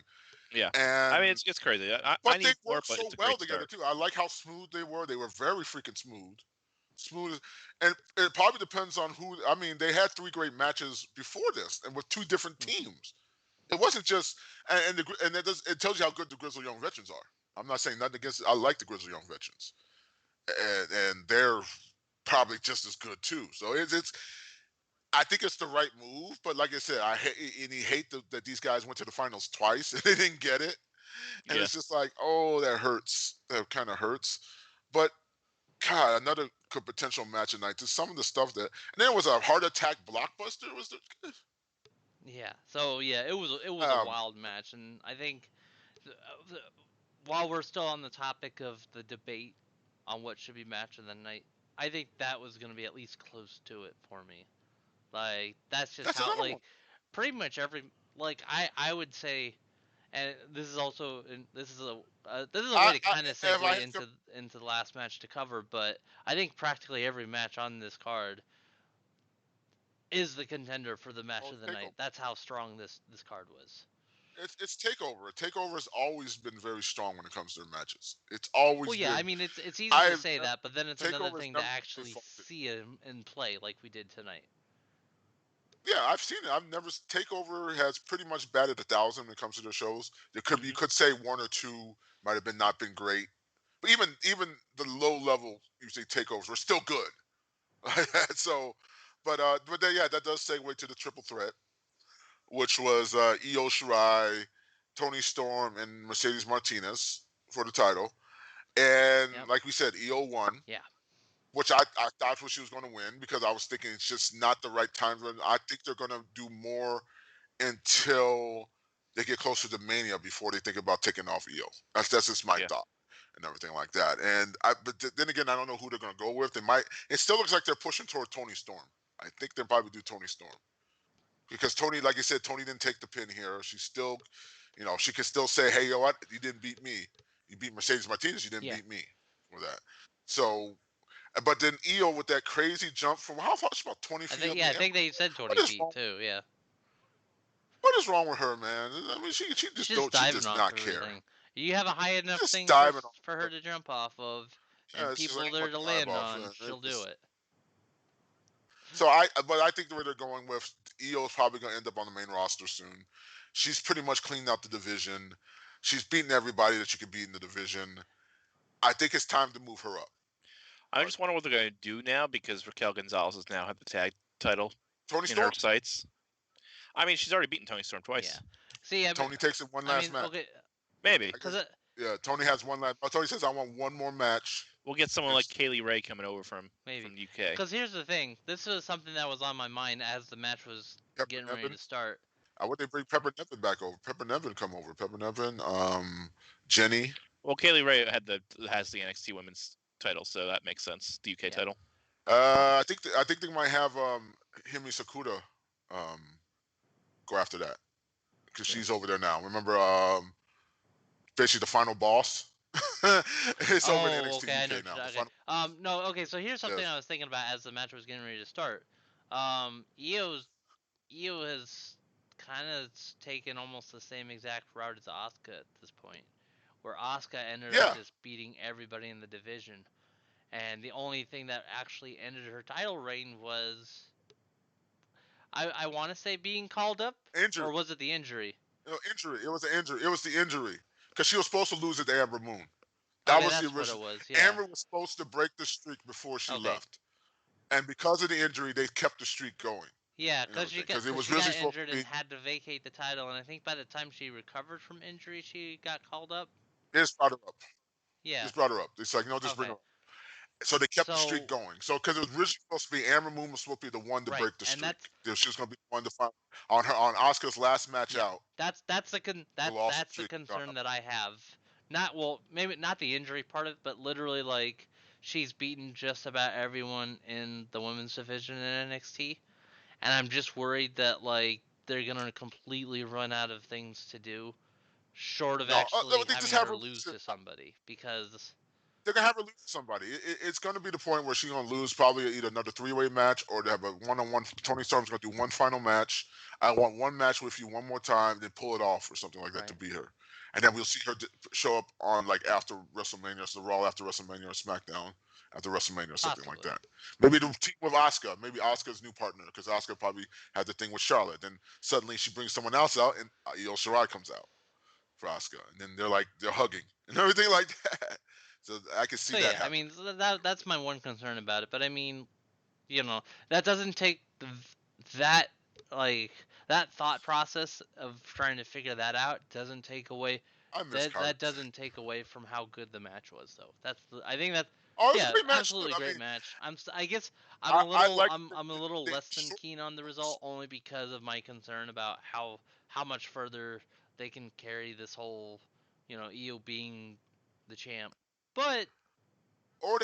Yeah, and I mean it's crazy. I need they more, worked so well together too. I like how smooth they were. They were very freaking smooth, and it probably depends on who. I mean, they had 3 great matches before this, and with 2 different teams. It wasn't just, and it tells you how good the Grizzled Young veterans are. I'm not saying nothing against. I like the Grizzled Young veterans, and they're probably just as good too. So it's. I think it's the right move, but like I said, I hate that these guys went to the finals twice and they didn't get it, and it's just like, oh, that hurts. That kind of hurts, but God, another potential match tonight. To some of the stuff that, and then it was a heart attack blockbuster. Yeah. So yeah, it was a wild match, and I think while we're still on the topic of the debate on what should be match of the night, I think that was going to be at least close to it for me. Like that's how pretty much every I would say, and this is also this is a way to kind of segue into the last match to cover, but I think practically every match on this card is the contender for the match of the night. That's how strong this card was. It's Takeover. Takeover has always been very strong when it comes to their matches. It's always well, yeah. Been, I mean, it's easy to say that, but then it's another thing to actually see it in play, like we did tonight. Yeah, I've seen it. Takeover has pretty much batted 1,000 when it comes to their shows. There could you could say 1 or 2 might have not been great, but even the low level usually takeovers were still good. So, but then that does segue to the triple threat, which was Io Shirai, Toni Storm, and Mercedes Martinez for the title, and like we said, Io won. Yeah. Which I thought she was going to win because I was thinking it's just not the right time. I think they're going to do more until they get closer to Mania before they think about taking off Io. That's just my thought and everything like that. And but then again, I don't know who they're going to go with. They might. It still looks like they're pushing toward Toni Storm. I think they'll probably do Toni Storm because Toni, like you said, Toni didn't take the pin here. She's still, she can still say, "Hey, yo, what? You didn't beat me. You beat Mercedes Martinez. You didn't beat me for that." So, but then Io with that crazy jump from how far? It's about 20 feet. I think they said 20 feet too. Yeah. What is wrong with her, man? I mean, she does not care. Everything. You have a high enough thing for her to jump off of, and people there to land on. She'll do it. So but I think the way they're going with Io is probably going to end up on the main roster soon. She's pretty much cleaned out the division. She's beaten everybody that you could beat in the division. I think it's time to move her up. I just wonder what they're going to do now because Raquel Gonzalez has now had the tag title in her sights. I mean, she's already beaten Toni Storm twice. Yeah. See, Toni takes it one last match. Okay. Maybe. Yeah, Toni has one last. Toni says, "I want one more match." We'll get someone like Kaylee Ray coming over from the UK. Because here's the thing. This was something that was on my mind as the match was getting ready to start. Would they bring Pepper Nevin back over? Pepper Nevin come over. Pepper Nevin, Jenny. Well, Kaylee Ray has the NXT Women's title, so that makes sense. The UK title. I think they might have Himi Sakuda go after that because she's over there now. Remember, basically the final boss. It's over in NXT UK now. No, okay. So here's something I was thinking about as the match was getting ready to start. Io has kind of taken almost the same exact route as Asuka at this point, where Asuka ended up just beating everybody in the division, and the only thing that actually ended her title reign was, I want to say, being called up. Injury. Or was it the injury? No, injury. It was the injury. It was the injury because she was supposed to lose it to Amber Moon. That was the original. What it was, yeah. Amber was supposed to break the streak before she left, and because of the injury, they kept the streak going. Yeah, because she got injured and had to vacate the title, and I think by the time she recovered from injury, she got called up. They just brought her up. Yeah. Just brought her up. It's like, no, just bring her up. So they kept the streak going. So because it was originally supposed to be Amber Moon was supposed to be the one to break the streak. She was going to be the one to find on Asuka's last match out. That's the concern that I have. Maybe not the injury part of it, but literally like she's beaten just about everyone in the women's division in NXT, and I'm just worried that like they're gonna completely run out of things to do, short of actually having her lose to somebody because. They're going to have her lose to somebody. It's going to be the point where she's going to lose probably either another three-way match or they have a one-on-one. Toni Storm's going to do one final match. I want one match with you one more time, then pull it off or something like that to beat her. And then we'll see her show up on like after WrestleMania, so the Raw after WrestleMania or SmackDown after WrestleMania or something like that. Maybe the team with Asuka. Maybe Asuka's new partner because Asuka probably had the thing with Charlotte. Then suddenly she brings someone else out and Io Shirai comes out for Asuka. And then they're hugging and everything like that. So I can see that. I mean, that's my one concern about it. But I mean, that doesn't take that thought process of trying to figure that out doesn't take away. That doesn't take away from how good the match was, though. I think that's absolutely great match. I guess I'm a little less than keen on the result only because of my concern about how much further they can carry this whole, Io being the champ. But or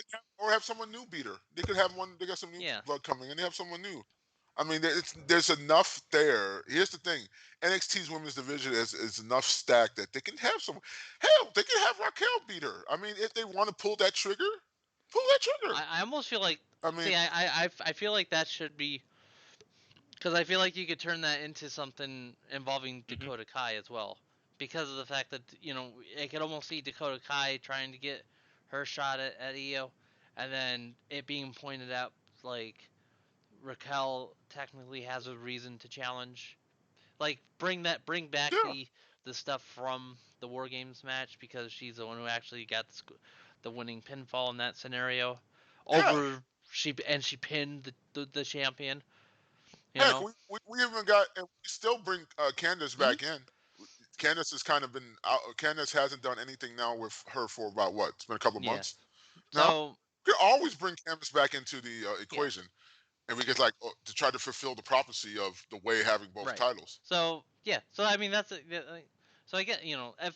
have someone new beat her. They could have one. They got some new blood coming, and they have someone new. I mean, there's enough there. Here's the thing: NXT's women's division is enough stacked that they can have someone. Hell, they can have Raquel beat her. I mean, if they want to pull that trigger, pull that trigger. I almost feel like. I feel like that should be. Because I feel like you could turn that into something involving Dakota Kai as well, because of the fact that I could almost see Dakota Kai trying to get her shot at Io, and then it being pointed out like Raquel technically has a reason to challenge, like bring back the stuff from the War Games match because she's the one who actually got the winning pinfall in that scenario. She pinned the champion. Heck, we even got and we still bring Candice back in. Candice has kind of been out. Candice hasn't done anything now with her for about what? It's been a couple of months. So we could always bring Candice back into the equation, and we could to try to fulfill the prophecy of the Way having both titles. So Yeah. So I mean that's so I get if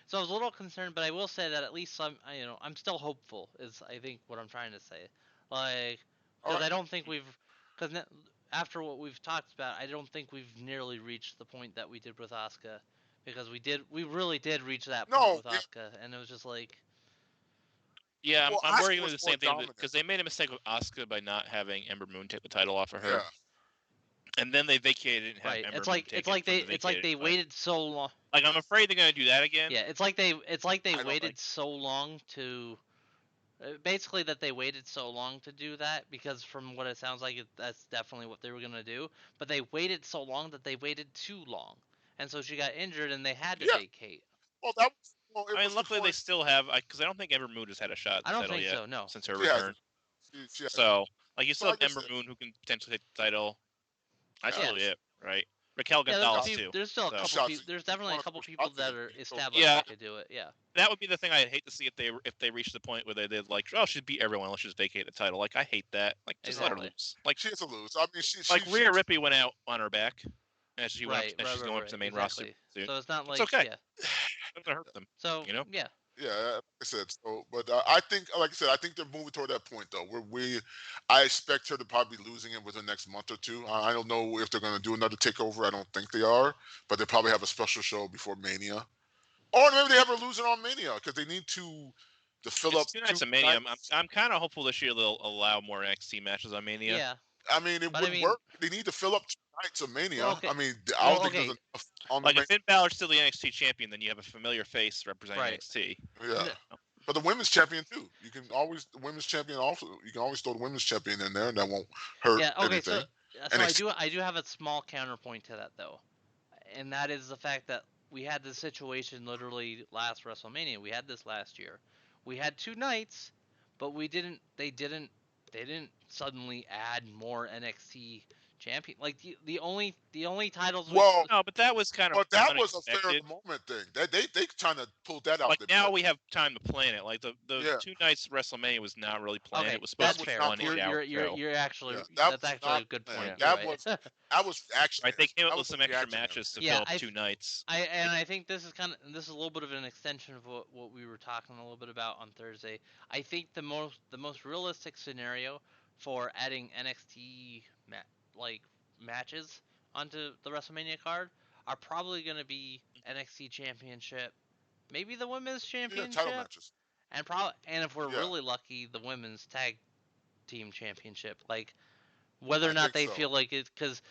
so I was a little concerned, but I will say that at least I'm still hopeful. Is I think what I'm trying to say, like because I don't think because after what we've talked about, I don't think we've nearly reached the point that we did with Asuka, because we really did reach that point with Asuka, and it was just like. Yeah, I'm worried with the same thing because they made a mistake with Asuka by not having Ember Moon take the title off of her. Yeah. And then they vacated and had Ember Moon take it. It's like they waited so long. Like I'm afraid they're gonna do that again. Yeah, it's like they waited so long to. Basically, that they waited so long to do that, because from what it sounds like, that's definitely what they were gonna do. But they waited so long that they waited too long, and so she got injured, and they had to vacate. Well, that was. Well, I mean, luckily they still have, because I don't think Ember Moon has had a shot at the title yet. I don't think so. No. Since her return. So, like, you still have Ember Moon who can potentially take the title. That's really it, right? Raquel Gonzalez too. There's still a couple. There's definitely a couple people that are established that could do it. Yeah. That would be the thing I'd hate to see if they reach the point where they did like, oh, she'd beat everyone, let's just vacate the title. Like, I hate that. Like, just let her lose. Like, she has to lose. I mean, Rhea Ripley went out on her back, and she's going up to the main roster. So it's not like it's okay. Yeah. It doesn't hurt them. So yeah. Yeah, like I said. So, but I think, like I said, I think they're moving toward that point though. I expect her to probably be losing it within the next month or two. I don't know if they're going to do another takeover. I don't think they are, but they probably have a special show before Mania, or maybe they have her losing on Mania because they need to fill up 2 nights of Mania. I'm kind of hopeful this year they'll allow more NXT matches on Mania. Yeah. I mean, it would work. They need to fill up 2 nights of Mania. Well, okay. I mean, I don't think there's enough on like, if Finn Balor's still the NXT champion, then you have a familiar face representing NXT. Yeah. But the women's champion too. You can always the women's champion also. You can always throw the women's champion in there, and that won't hurt anything. So I do have a small counterpoint to that though, and that is the fact that we had this situation literally last WrestleMania. We had this last year. We had 2 nights, but They didn't suddenly add more NXT champion. Like the only titles. Well, no, but that was kind of. But that was a fair moment thing. They kind of pulled that out. Like now we have time to plan it. Like the 2 nights WrestleMania was not really planned. It was supposed to be 1 8-hour show. You're actually that's actually a good point. That was actually. I think came up with some extra matches to fill up 2 nights. I think this is a little bit of an extension of what we were talking a little bit about on Thursday. I think the most realistic scenario for adding NXT matches onto the WrestleMania card are probably going to be NXT Championship, maybe the Women's Championship, title matches, and if we're really lucky, the Women's Tag Team Championship. Like whether or not they feel like it, because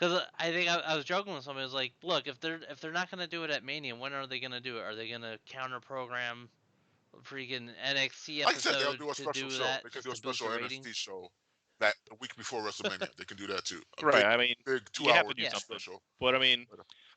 I think I was joking with somebody. I was like, look, if they're not going to do it at Mania, when are they going to do it? Are they going to counter program freaking NXT episode? Like I said, they'll do a special show. That they can do a special NXT show that the week before WrestleMania. They can do that too. Right. I mean, big 2 you hour have to do something. Special. But I mean,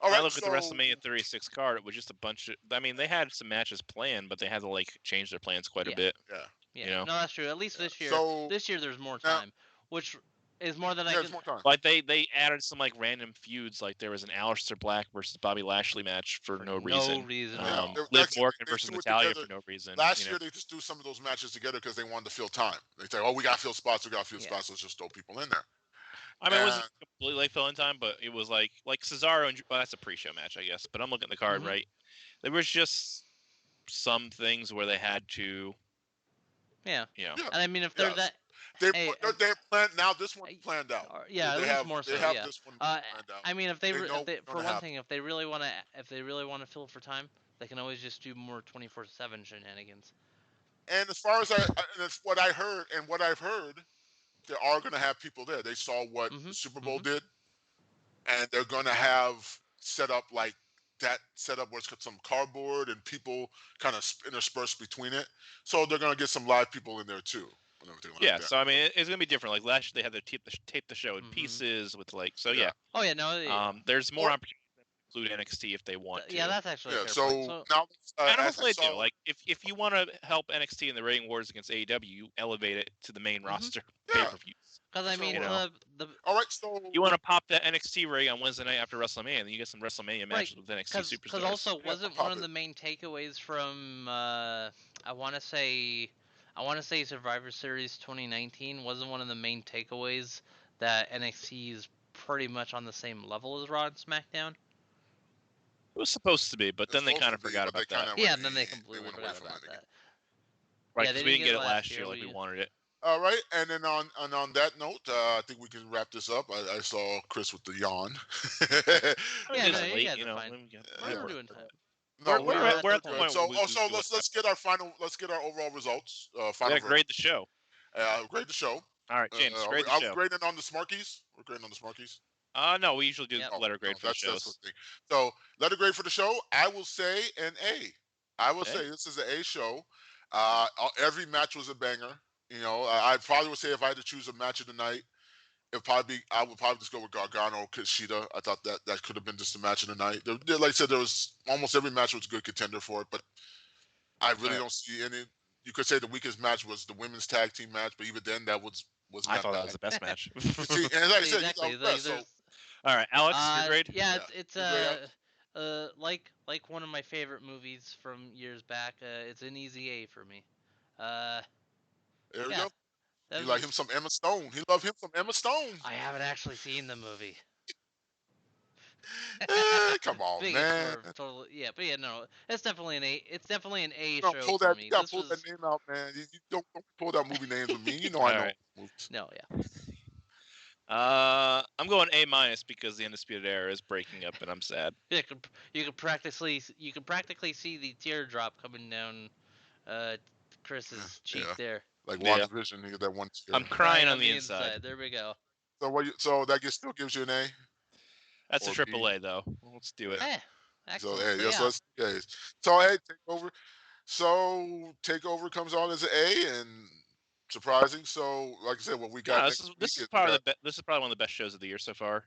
I look at the WrestleMania 36 card. It was just a bunch of. I mean, they had some matches planned, but they had to like change their plans quite a bit. Yeah. Yeah. You know? No, that's true. At least this year. So, this year there's more time, which is more than I can. More time. Like they added some like random feuds. Like there was an Aleister Black versus Bobby Lashley match for no reason. No reason. Liv Morgan versus Natalya for no reason. Last year they just do some of those matches together because they wanted to fill time. They say, "Oh, we got to fill spots. We got to fill spots. Let's just throw people in there." I mean, it wasn't completely like filling time, but it was like Cesaro and that's a pre-show match, I guess. But I'm looking at the card, right? There was just some things where they had to. Yeah. You know. And I mean, if they're that. They're planned now. This one's planned out. Yeah, they have more so. They have this one planned out. I mean, if they for one thing, if they really want to fill for time, they can always just do more 24/7 shenanigans. And as far as that's what I heard, and what I've heard, they are going to have people there. They saw what the Super Bowl did, and they're going to have set up like that setup where it's got some cardboard and people kind of interspersed between it. So they're going to get some live people in there too. Yeah, so I mean, it's gonna be different. Like last year, they had to tape the show in pieces with like. So yeah. Oh yeah, no. There's more opportunities to include NXT if they want to. Yeah, that's actually. Yeah. So now, and hopefully they do. Like if you want to help NXT in the rating wars against AEW, you elevate it to the main roster pay-per-views. Because I mean, all right. So you want to pop that NXT rating on Wednesday night after WrestleMania, and then you get some WrestleMania matches with NXT superstars. Because also wasn't one of the main takeaways from I want to say Survivor Series 2019 wasn't one of the main takeaways that NXT is pretty much on the same level as Raw and SmackDown. It was supposed to be, but then they kind of forgot about that. Yeah, and then they completely forgot about that. Right, because we didn't get it last year like we wanted it. All right, and then on that note, I think we can wrap this up. I saw Chris with the yawn. Yeah, no, you guys are fine. We're doing time. No, we're at the point. So let's get our overall results. We gotta grade the show. Grade the show. All right, James, grade the show. Are we grading on the Smarkies? We're grading on the Smarkies. No, we usually do letter grade for the shows. So letter grade for the show, I will say an A. I will say this is an A show. Every match was a banger. You know, I probably would say if I had to choose a match of the night, I would probably just go with Gargano Kushida. I thought that could have been just a match of the night. Like I said, there was almost every match was a good contender for it, but I really don't see any. You could say the weakest match was the women's tag team match, but even then, that was. I thought that was the best match. See, and like I said, exactly. All right, Alex, your grade? Yeah, it's like one of my favorite movies from years back. It's an easy A for me. There we go. You like him some Emma Stone. He loved him some Emma Stone. I haven't actually seen the movie. Come on, man. Totally, yeah, but yeah, no, it's definitely an A. It's definitely an A show for me. You gotta pull that name out, man. You don't pull out movie names with me. You know I know. Right. No, yeah. I'm going A- because the Undisputed Era is breaking up, and I'm sad. You could practically see the teardrop coming down Chris's cheek there. Like WandaVision, you get that one tear. I'm crying on the inside. There we go. So that still gives you an A. That's a AAA though. Let's do it. Excellent. So Takeover. So Takeover comes on as an A and surprising. So like I said, what we got. This is probably one of the best shows of the year so far.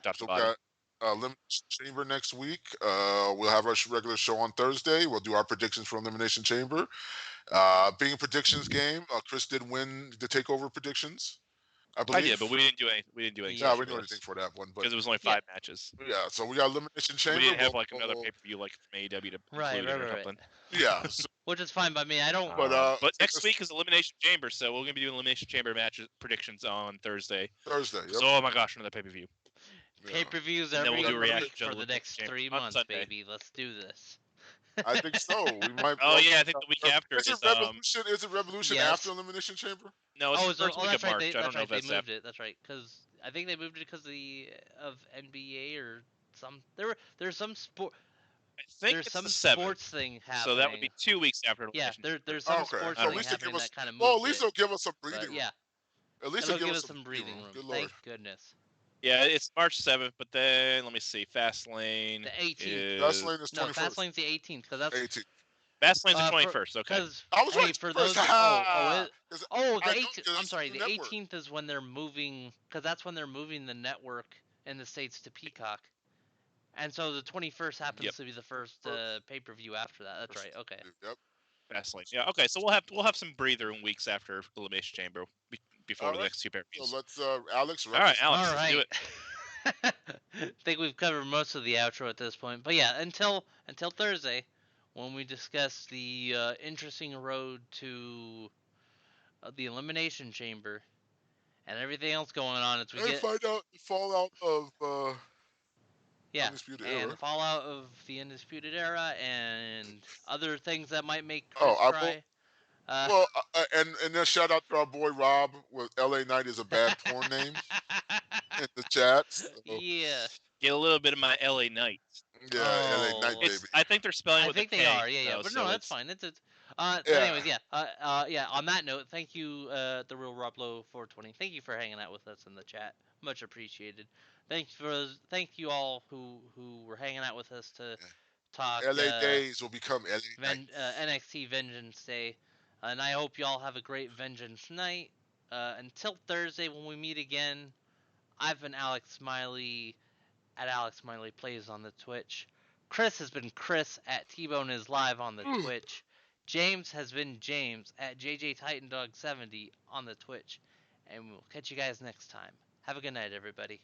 Top to bottom. Elimination Chamber next week. We'll have our regular show on Thursday. We'll do our predictions for Elimination Chamber. Being a predictions game, Chris did win the Takeover predictions. I believe. I did, but we didn't do anything. We didn't do anything for that one, because it was only 5 matches. Yeah, so we got Elimination Chamber. We didn't have like another pay-per-view like from AEW to include it or something. Yeah, which is fine by me. I don't. But next week is Elimination Chamber, so we're gonna be doing Elimination Chamber matches predictions on Thursday. Yep. So oh my gosh, another pay-per-view. Pay-per-views every week for the next 3 months, baby. Let's do this. I think so. We might. I think the week after is Revolution. Is it Revolution after Elimination Chamber? No, it's the first week of March. I don't know if that's moved it. That's right, because I think they moved it because of NBA or some. There's some sport. I think there's it's some the 7th. sports thing happening. So that would be 2 weeks after. Yeah, there's some sports thing happening that kind of moved Well, at least they'll give us some breathing room. Yeah. At least they'll give us some breathing room. Good Thank goodness. Yeah, it's March 7th, but then let me see. Fastlane. The 18th. Fastlane is 21st. No, Fastlane's the 18th because that's 18th. Fastlane's the 21st. Okay. I was right. For those. The 18th. I'm sorry. The 18th is when they're moving, because that's when they're moving the network in the States to Peacock, and so the 21st happens to be the first pay-per-view after that. That's right. Okay. Yep. Fastlane. Yeah. Okay. So we'll have some breather in weeks after Elimination Chamber before the next 2 pay-per-views. So let's Alex. All right, Alex. All right. Do it. I think we've covered most of the outro at this point, but yeah, until Thursday, when we discuss the interesting road to the Elimination Chamber and everything else going on as we find out the fallout of Undisputed Era. The fallout of the Undisputed Era and other things that might make Chris cry. And then shout out to our boy Rob with LA Knight is a bad porn name in the chat. So. Yeah. Get a little bit of my LA Knight. Yeah, LA Knight, baby. I think they're spelling with a K. I think they are, yeah. But no, that's fine. Anyways, on that note, thank you, The Real Rob Lowe 420. Thank you for hanging out with us in the chat. Much appreciated. Thank you all who were hanging out with us to talk. LA Days will become LA Night. NXT Vengeance Day. And I hope you all have a great Vengeance night. Until Thursday when we meet again, I've been Alex Smiley at Alex Smiley Plays on the Twitch. Chris has been Chris at T-Bone is Live on the Twitch. James has been James at JJ Titan Dog 70 on the Twitch. And we'll catch you guys next time. Have a good night, everybody.